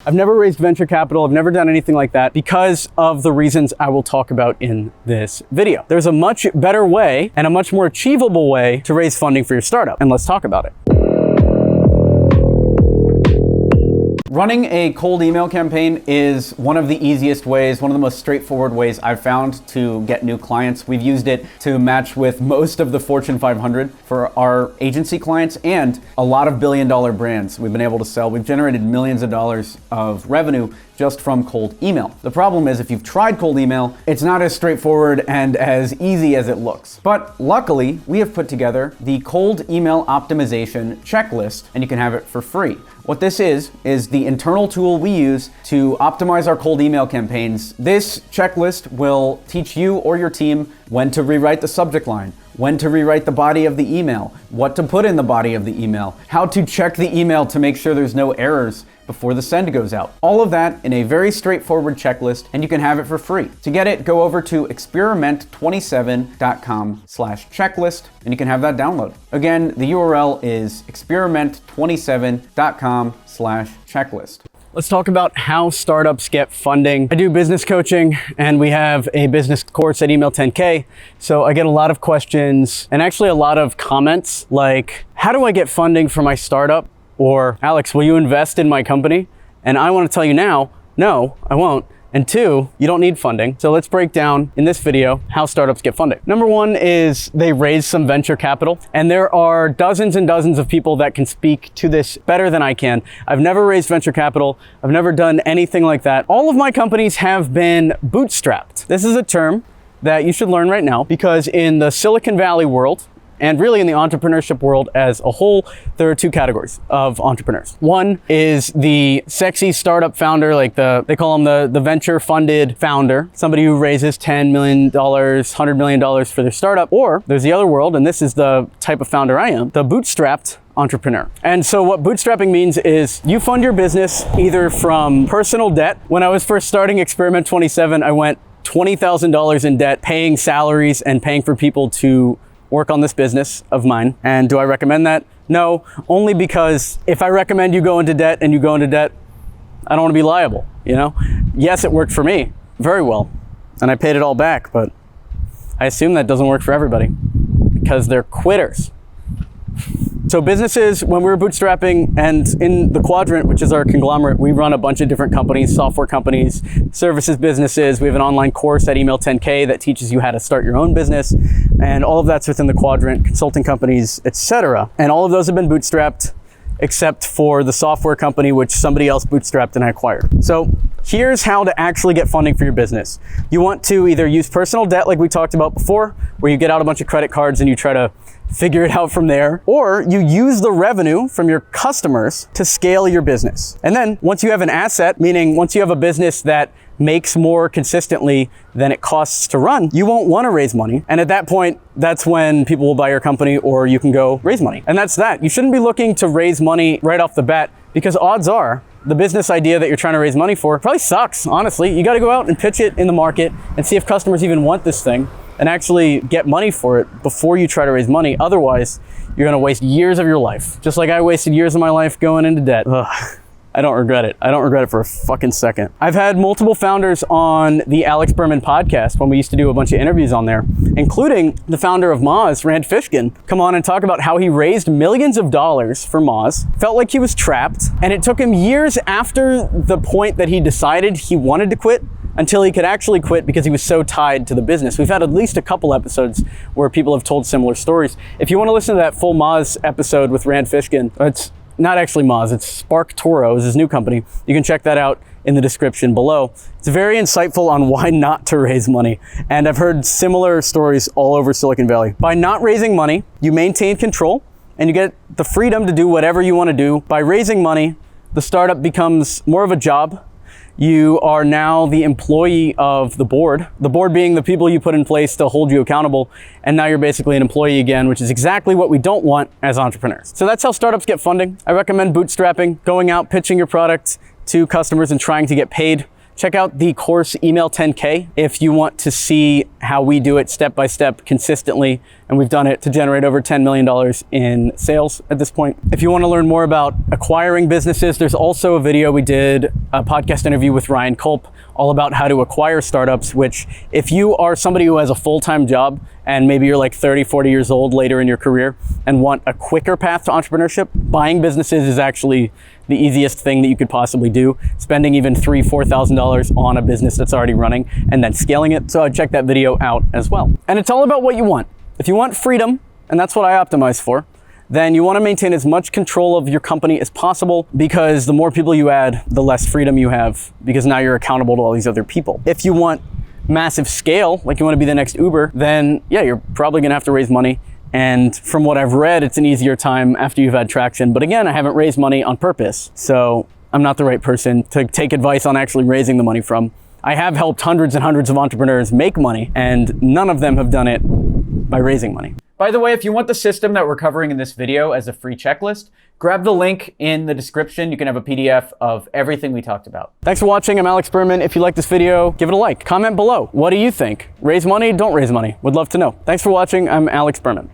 I've never raised venture capital. I've never done anything like that because of the reasons I will talk about in this video. There's a much better way and a much more achievable way to raise funding for your startup, and let's talk about it. Running a cold email campaign is one of the easiest ways, one of the most straightforward ways I've found to get new clients. We've used it to match with most of the Fortune 500 for our agency clients and a lot of billion-dollar brands we've been able to sell. We've generated millions of dollars of revenue just from cold email. The problem is if you've tried cold email, it's not as straightforward and as easy as it looks. But luckily, we have put together the cold email optimization checklist, and you can have it for free. What this is the internal tool we use to optimize our cold email campaigns. This checklist will teach you or your team when to rewrite the subject line, when to rewrite the body of the email, what to put in the body of the email, how to check the email to make sure there's no errors before the send goes out. All of that in a very straightforward checklist, and you can have it for free. To get it, go over to experiment27.com/checklist, and you can have that download. Again, the URL is experiment27.com/checklist. Let's talk about how startups get funding. I do business coaching, and we have a business course at Email 10K. So I get a lot of questions and actually a lot of comments like, how do I get funding for my startup? Or, Alex, will you invest in my company? And I want to tell you now, no, I won't. And two, you don't need funding. So let's break down in this video how startups get funding. Number one is they raise some venture capital. And there are dozens and dozens of people that can speak to this better than I can. I've never raised venture capital. I've never done anything like that. All of my companies have been bootstrapped. This is a term that you should learn right now because in the Silicon Valley world, and really in the entrepreneurship world as a whole, there are two categories of entrepreneurs. One is the sexy startup founder, like they call them the venture funded founder, somebody who raises $10 million, $100 million for their startup. Or there's the other world, and this is the type of founder I am, the bootstrapped entrepreneur. And so what bootstrapping means is you fund your business either from personal debt. When I was first starting Experiment 27, I went $20,000 in debt, paying salaries and paying for people to work on this business of mine. And do I recommend that? No, only because if I recommend you go into debt and you go into debt, I don't want to be liable, you know? Yes, it worked for me very well, and I paid it all back, but I assume that doesn't work for everybody because they're quitters. So businesses, when we were bootstrapping and in the Quadrant, which is our conglomerate, we run a bunch of different companies, software companies, services businesses. We have an online course at Email 10K that teaches you how to start your own business. And all of that's within the Quadrant, consulting companies, etc. And all of those have been bootstrapped except for the software company, which somebody else bootstrapped and I acquired. So here's how to actually get funding for your business. You want to either use personal debt like we talked about before, where you get out a bunch of credit cards and you try to figure it out from there, or you use the revenue from your customers to scale your business. And then once you have an asset, meaning once you have a business that makes more consistently than it costs to run, you won't want to raise money. And at that point, that's when people will buy your company or you can go raise money. And that's that. You shouldn't be looking to raise money right off the bat because odds are the business idea that you're trying to raise money for probably sucks, honestly. You got to go out and pitch it in the market and see if customers even want this thing and actually get money for it before you try to raise money. Otherwise, you're going to waste years of your life. Just like I wasted years of my life going into debt. Ugh. I don't regret it. I don't regret it for a fucking second. I've had multiple founders on the Alex Berman podcast when we used to do a bunch of interviews on there, including the founder of Moz, Rand Fishkin, come on and talk about how he raised millions of dollars for Moz, felt like he was trapped, and it took him years after the point that he decided he wanted to quit until he could actually quit because he was so tied to the business. We've had at least a couple episodes where people have told similar stories. If you want to listen to that full Moz episode with Rand Fishkin, it's not actually Moz, it's Spark Toro is his new company. You can check that out in the description below. It's very insightful on why not to raise money. And I've heard similar stories all over Silicon Valley. By not raising money, you maintain control and you get the freedom to do whatever you want to do. By raising money, the startup becomes more of a job. You are now the employee of the board being the people you put in place to hold you accountable. And now you're basically an employee again, which is exactly what we don't want as entrepreneurs. So that's how startups get funding. I recommend bootstrapping, going out, pitching your product to customers and trying to get paid Check out the course Email 10K if you want to see how we do it step by step consistently. And we've done it to generate over $10 million in sales at this point. If you want to learn more about acquiring businesses, there's also a video we did, a podcast interview with Ryan Culp, all about how to acquire startups, which if you are somebody who has a full-time job and maybe you're like 30, 40 years old later in your career and want a quicker path to entrepreneurship, buying businesses is actually the easiest thing that you could possibly do. Spending even $3,000, $4,000 on a business that's already running and then scaling it. So I'd check that video out as well. And it's all about what you want. If you want freedom, and that's what I optimize for, then you want to maintain as much control of your company as possible, because the more people you add, the less freedom you have, because now you're accountable to all these other people. If you want massive scale, like you want to be the next Uber, then yeah, you're probably going to have to raise money. And from what I've read, it's an easier time after you've had traction. But again, I haven't raised money on purpose. So I'm not the right person to take advice on actually raising the money from. I have helped hundreds and hundreds of entrepreneurs make money, and none of them have done it by raising money. By the way, if you want the system that we're covering in this video as a free checklist, grab the link in the description. You can have a PDF of everything we talked about. Thanks for watching. I'm Alex Berman. If you like this video, give it a like. Comment below. What do you think? Raise money? Don't raise money. Would love to know. Thanks for watching. I'm Alex Berman.